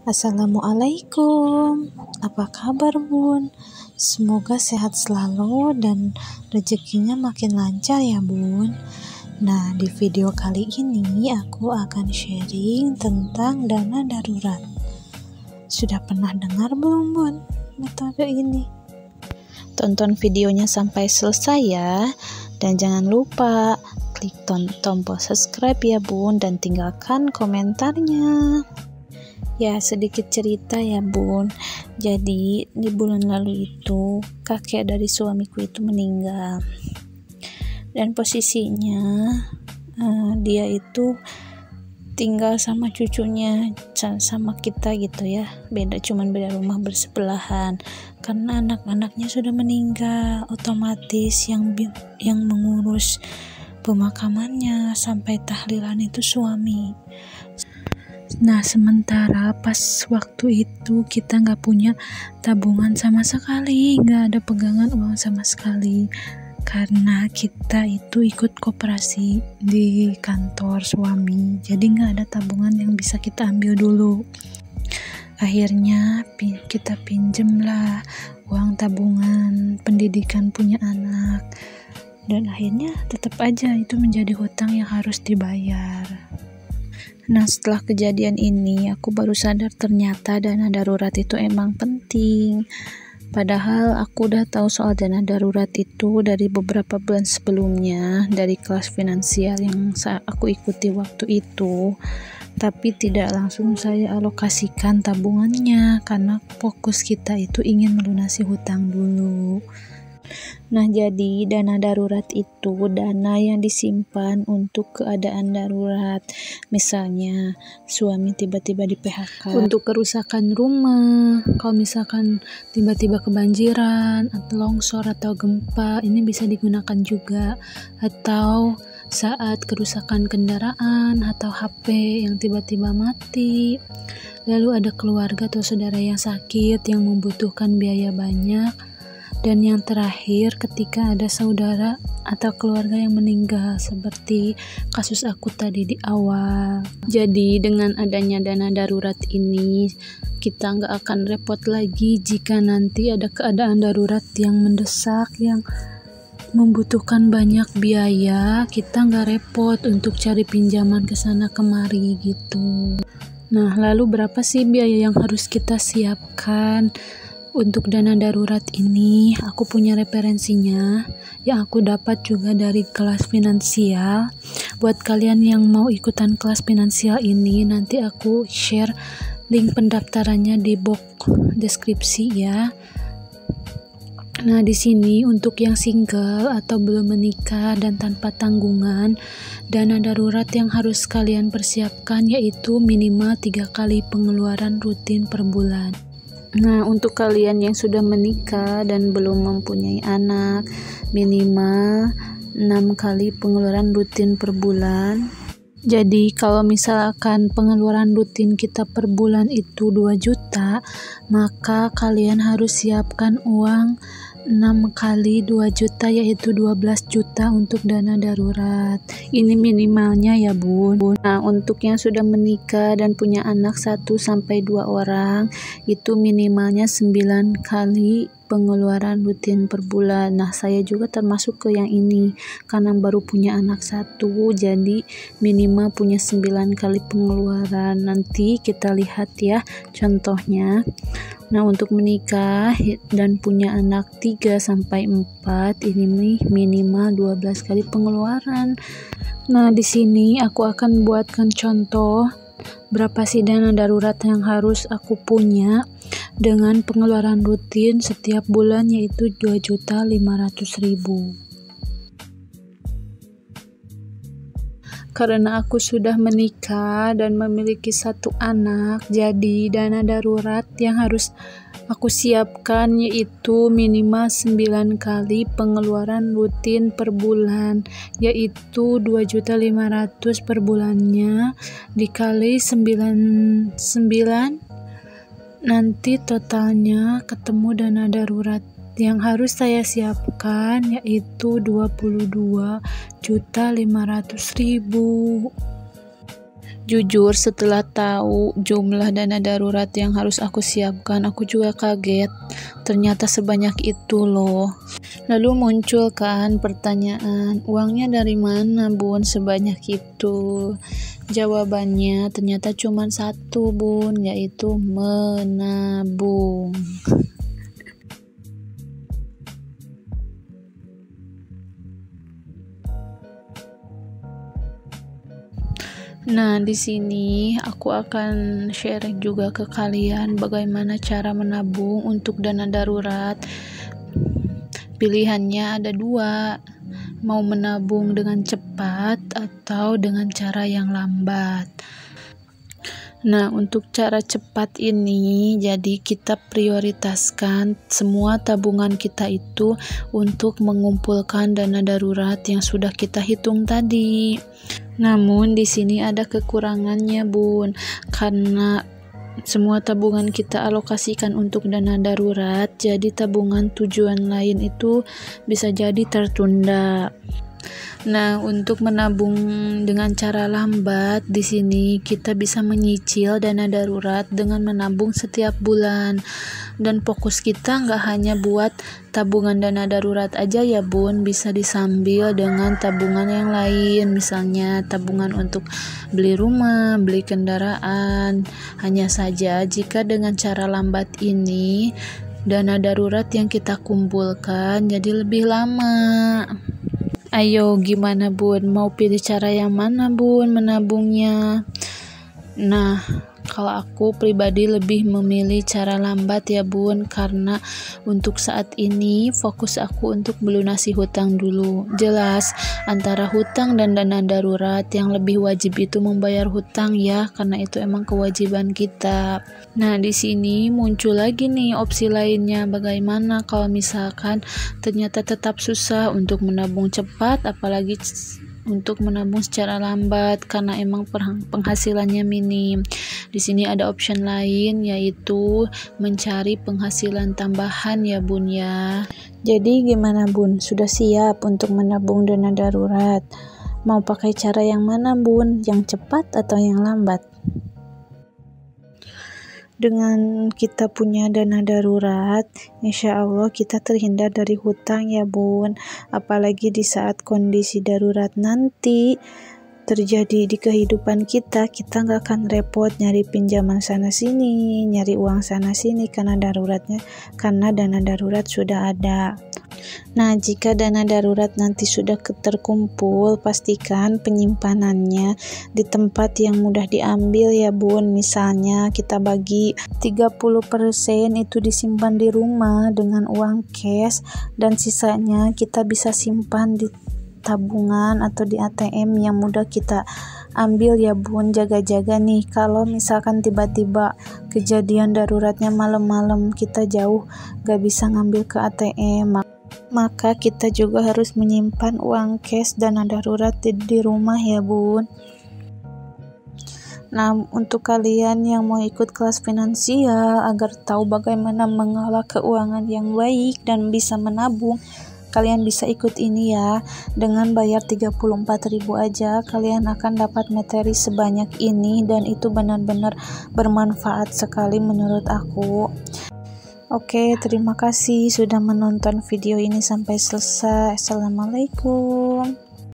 Assalamualaikum, apa kabar Bun? Semoga sehat selalu dan rezekinya makin lancar ya Bun. Nah, di video kali ini aku akan sharing tentang dana darurat. Sudah pernah dengar belum Bun metode ini? Tonton videonya sampai selesai ya, dan jangan lupa klik tombol subscribe ya Bun, dan tinggalkan komentarnya. Ya, sedikit cerita ya Bun. Jadi di bulan lalu itu kakek dari suamiku itu meninggal, dan posisinya dia itu tinggal sama cucunya, sama kita gitu ya, cuman beda rumah bersebelahan. Karena anak-anaknya sudah meninggal, otomatis yang mengurus pemakamannya sampai tahlilan itu suami. Nah, sementara pas waktu itu kita nggak punya tabungan sama sekali, nggak ada pegangan uang sama sekali, karena kita itu ikut koperasi di kantor suami, jadi nggak ada tabungan yang bisa kita ambil dulu. Akhirnya kita pinjem lah uang tabungan pendidikan punya anak, dan akhirnya tetap aja itu menjadi hutang yang harus dibayar. Nah, setelah kejadian ini aku baru sadar ternyata dana darurat itu emang penting. Padahal aku udah tahu soal dana darurat itu dari beberapa bulan sebelumnya, dari kelas finansial yang aku ikuti waktu itu. Tapi tidak langsung saya alokasikan tabungannya karena fokus kita itu ingin melunasi hutang dulu. Nah, jadi dana darurat itu dana yang disimpan untuk keadaan darurat. Misalnya suami tiba-tiba di PHK, untuk kerusakan rumah, kalau misalkan tiba-tiba kebanjiran atau longsor atau gempa, ini bisa digunakan juga. Atau saat kerusakan kendaraan atau HP yang tiba-tiba mati, lalu ada keluarga atau saudara yang sakit yang membutuhkan biaya banyak. Dan yang terakhir, ketika ada saudara atau keluarga yang meninggal, seperti kasus aku tadi di awal. Jadi dengan adanya dana darurat ini, kita nggak akan repot lagi jika nanti ada keadaan darurat yang mendesak, yang membutuhkan banyak biaya. Kita nggak repot untuk cari pinjaman ke sana kemari gitu. Nah, lalu berapa sih biaya yang harus kita siapkan untuk dana darurat ini? Aku punya referensinya yang aku dapat juga dari kelas finansial. Buat kalian yang mau ikutan kelas finansial ini, nanti aku share link pendaftarannya di box deskripsi ya. Nah, di sini untuk yang single atau belum menikah dan tanpa tanggungan, dana darurat yang harus kalian persiapkan yaitu minimal 3 kali pengeluaran rutin per bulan. Nah, untuk kalian yang sudah menikah dan belum mempunyai anak, minimal 6 kali pengeluaran rutin per bulan. Jadi kalau misalkan pengeluaran rutin kita per bulan itu 2 juta, maka kalian harus siapkan uang 6 kali 2 juta, yaitu 12 juta untuk dana darurat. Ini minimalnya ya Bun. Nah, untuk yang sudah menikah dan punya anak 1-2 orang, itu minimalnya 9 kali pengeluaran rutin per bulan. Nah, saya juga termasuk ke yang ini karena baru punya anak 1, jadi minimal punya 9 kali pengeluaran. Nanti kita lihat ya contohnya. Nah, untuk menikah dan punya anak 3-4, ini minimal 12 kali pengeluaran. Nah, di sini aku akan buatkan contoh berapa sih dana darurat yang harus aku punya dengan pengeluaran rutin setiap bulan, yaitu 2.500.000. Karena aku sudah menikah dan memiliki 1 anak, jadi dana darurat yang harus aku siapkan yaitu minimal 9 kali pengeluaran rutin per bulan, yaitu 2.500.000 per bulannya dikali 9, nanti totalnya ketemu dana darurat yang harus saya siapkan yaitu 22.500.000. Jujur, setelah tahu jumlah dana darurat yang harus aku siapkan, aku juga kaget. Ternyata sebanyak itu loh. Lalu muncul kan pertanyaan, uangnya dari mana Bun sebanyak itu? Jawabannya ternyata cuma satu Bun, yaitu menabung. Nah, di sini aku akan share juga ke kalian bagaimana cara menabung untuk dana darurat. Pilihannya ada dua, mau menabung dengan cepat atau dengan cara yang lambat. Nah, untuk cara cepat ini, jadi kita prioritaskan semua tabungan kita itu untuk mengumpulkan dana darurat yang sudah kita hitung tadi. Namun di sini ada kekurangannya Bun, karena semua tabungan kita alokasikan untuk dana darurat, jadi tabungan tujuan lain itu bisa jadi tertunda. Nah, untuk menabung dengan cara lambat, di sini kita bisa menyicil dana darurat dengan menabung setiap bulan. Dan fokus kita nggak hanya buat tabungan dana darurat aja ya Bun, bisa disambil dengan tabungan yang lain, misalnya tabungan untuk beli rumah, beli kendaraan. Hanya saja jika dengan cara lambat ini, dana darurat yang kita kumpulkan jadi lebih lama. Ayo gimana Bun, mau pilih cara yang mana Bun menabungnya? Nah, kalau aku pribadi lebih memilih cara lambat ya Bun, karena untuk saat ini fokus aku untuk melunasi hutang dulu. Jelas antara hutang dan dana darurat, yang lebih wajib itu membayar hutang ya, karena itu emang kewajiban kita. Nah, di sini muncul lagi nih opsi lainnya, bagaimana kalau misalkan ternyata tetap susah untuk menabung cepat, apalagi untuk menabung secara lambat karena emang penghasilannya minim. Di sini ada option lain, yaitu mencari penghasilan tambahan ya Bun ya. Jadi gimana Bun? Sudah siap untuk menabung dana darurat? Mau pakai cara yang mana Bun? Yang cepat atau yang lambat? Dengan kita punya dana darurat, insya Allah kita terhindar dari hutang ya Bun. Apalagi di saat kondisi darurat nanti terjadi di kehidupan kita nggak akan repot nyari pinjaman sana sini, nyari uang sana sini karena dana darurat sudah ada. Nah, jika dana darurat nanti sudah terkumpul, pastikan penyimpanannya di tempat yang mudah diambil ya Bun. Misalnya kita bagi 30% itu disimpan di rumah dengan uang cash, dan sisanya kita bisa simpan di tabungan atau di ATM yang mudah kita ambil ya Bun. Jaga-jaga nih, kalau misalkan tiba-tiba kejadian daruratnya malam-malam, kita jauh gak bisa ngambil ke ATM, maka kita juga harus menyimpan uang cash dana darurat di rumah ya Bun. Nah, untuk kalian yang mau ikut kelas finansial agar tahu bagaimana mengelola keuangan yang baik dan bisa menabung, kalian bisa ikut ini ya. Dengan bayar 34.000 aja kalian akan dapat materi sebanyak ini, dan itu benar-benar bermanfaat sekali menurut aku. Oke, terima kasih sudah menonton video ini sampai selesai. Assalamualaikum.